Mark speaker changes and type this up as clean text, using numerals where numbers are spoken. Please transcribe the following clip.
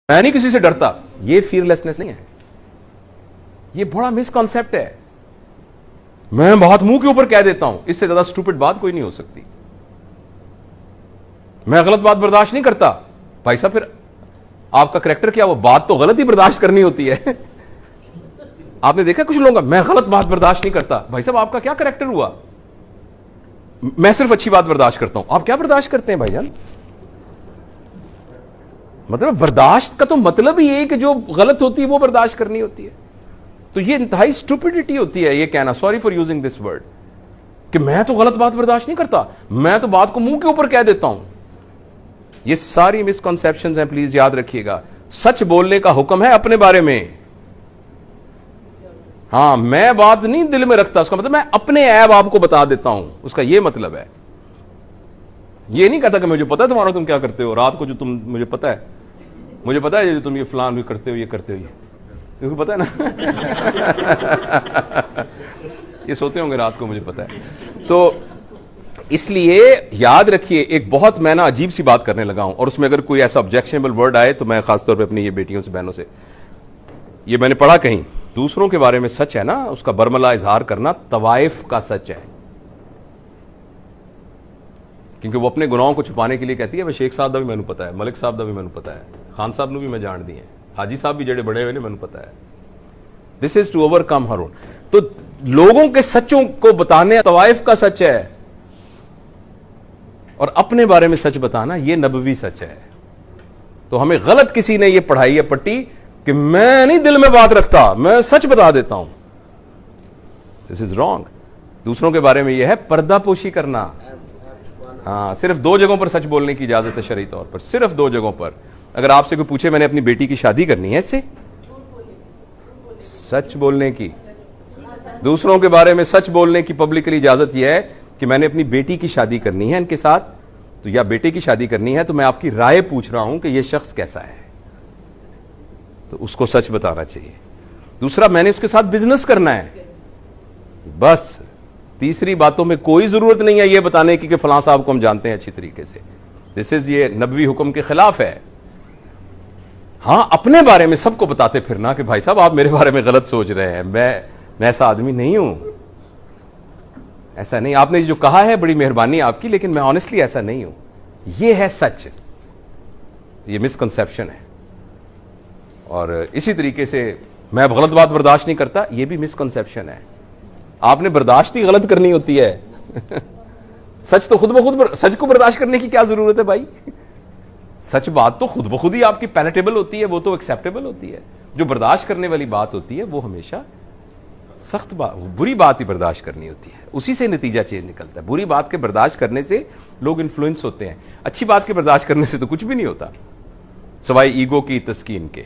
Speaker 1: मैं नहीं किसी से डरता, ये फियरलेसनेस नहीं है, ये बड़ा मिसकॉन्सेप्ट है। मैं बात मुंह के ऊपर कह देता हूं, इससे ज्यादा स्टूपिड बात कोई नहीं हो सकती। मैं गलत बात बर्दाश्त नहीं करता, भाई साहब फिर आपका करैक्टर क्या, वो बात तो गलत ही बर्दाश्त करनी होती है। आपने देखा कुछ लोगों का, मैं गलत बात बर्दाश्त नहीं करता, भाई साहब आपका क्या करैक्टर हुआ? मैं सिर्फ अच्छी बात बर्दाश्त करता हूं, आप क्या बर्दाश्त करते हैं भाईजान? मतलब बर्दाश्त का तो मतलब ही है कि जो गलत होती है वो बर्दाश्त करनी होती है। तो ये इंतहाई स्टूपिडिटी होती है ये कहना, sorry for using this word, कि मैं तो गलत बात बर्दाश्त नहीं करता, मैं तो बात को मुंह के ऊपर कह देता हूं। ये सारी मिसकंसेप्शंस हैं, प्लीज याद रखिएगा। सच बोलने का हुक्म है अपने बारे में। हां, मैं बात नहीं दिल में रखता, उसका मतलब मैं अपने ऐब आपको बता देता हूं, उसका यह मतलब है। ये नहीं कहता कि मुझे पता है तुम्हारा तुम क्या करते हो रात को, जो तुम मुझे पता है जो तुम ये फलान भी करते हो, ये करते हो, ये इसको पता है ना। ये सोते होंगे रात को, मुझे पता है। तो इसलिए याद रखिए, एक बहुत मैं ना अजीब सी बात करने लगा हूं, और उसमें अगर कोई ऐसा ऑब्जेक्शनेबल वर्ड आए तो मैं खासतौर पे अपनी ये बेटियों से, बहनों से, ये मैंने पढ़ा कहीं, दूसरों के बारे में सच है ना, उसका बरमला इजहार करना तवाइफ का सच है। क्योंकि वो अपने गुनाहों को छुपाने के लिए कहती है, मैं शेख साहब का भी मैंने पता है, मलिक साहब का भी मैंने पता है, खान साहब ने भी मैं जान दी है, हाजी साहब भी जड़े बड़े हुए ने मैंने पता है। This is to overcome her own. तो लोगों के सच्चों को बताने तवाइफ का सच है, और अपने बारे में सच बताना ये नबवी सच है। तो हमें गलत किसी ने ये पढ़ाई है पट्टी कि मैं नहीं दिल में बात रखता, मैं सच बता देता हूं। This is wrong. दूसरों के बारे में यह है पर्दापोशी करना। हाँ, सिर्फ दो जगहों पर सच बोलने की इजाजत है शरई तौर पर, सिर्फ दो जगहों पर। अगर आपसे कोई पूछे मैंने अपनी बेटी की शादी करनी है, इससे सच बोलने की, दूसरों के बारे में सच बोलने की पब्लिकली इजाजत यह है कि मैंने अपनी बेटी की शादी करनी है इनके साथ, तो या बेटे की शादी करनी है, तो मैं आपकी राय पूछ रहा हूं कि यह शख्स कैसा है, तो उसको सच बताना चाहिए। दूसरा, मैंने उसके साथ बिजनेस करना है, बस। तीसरी बातों में कोई जरूरत नहीं है यह बताने की कि फलां साहब को हम जानते हैं अच्छी तरीके से। दिस इज, ये नबवी हुक्म के खिलाफ है। हां, अपने बारे में सबको बताते फिरना कि भाई साहब आप मेरे बारे में गलत सोच रहे हैं, मैं ऐसा आदमी नहीं हूं, ऐसा नहीं, आपने जो कहा है बड़ी मेहरबानी आपकी, लेकिन मैं ऑनेस्टली ऐसा नहीं हूं। यह है सच, ये मिसकंसेप्शन है। और इसी तरीके से मैं गलत बात बर्दाश्त नहीं करता, यह भी मिसकंसेप्शन है। आपने बर्दाश्त ही गलत करनी होती है। सच तो खुद ब खुद, सच को बर्दाश्त करने की क्या जरूरत है भाई? सच बात तो खुद ब खुद ही आपकी पैलेटेबल होती है, वो तो एक्सेप्टेबल होती है। जो बर्दाश्त करने वाली बात होती है वो हमेशा सख्त बात, बुरी बात ही बर्दाश्त करनी होती है, उसी से नतीजा चेंज निकलता है। बुरी बात के बर्दाश्त करने से लोग इन्फ्लुएंस होते हैं, अच्छी बात के बर्दाश्त करने से तो कुछ भी नहीं होता, सवाई ईगो की तस्कीन के।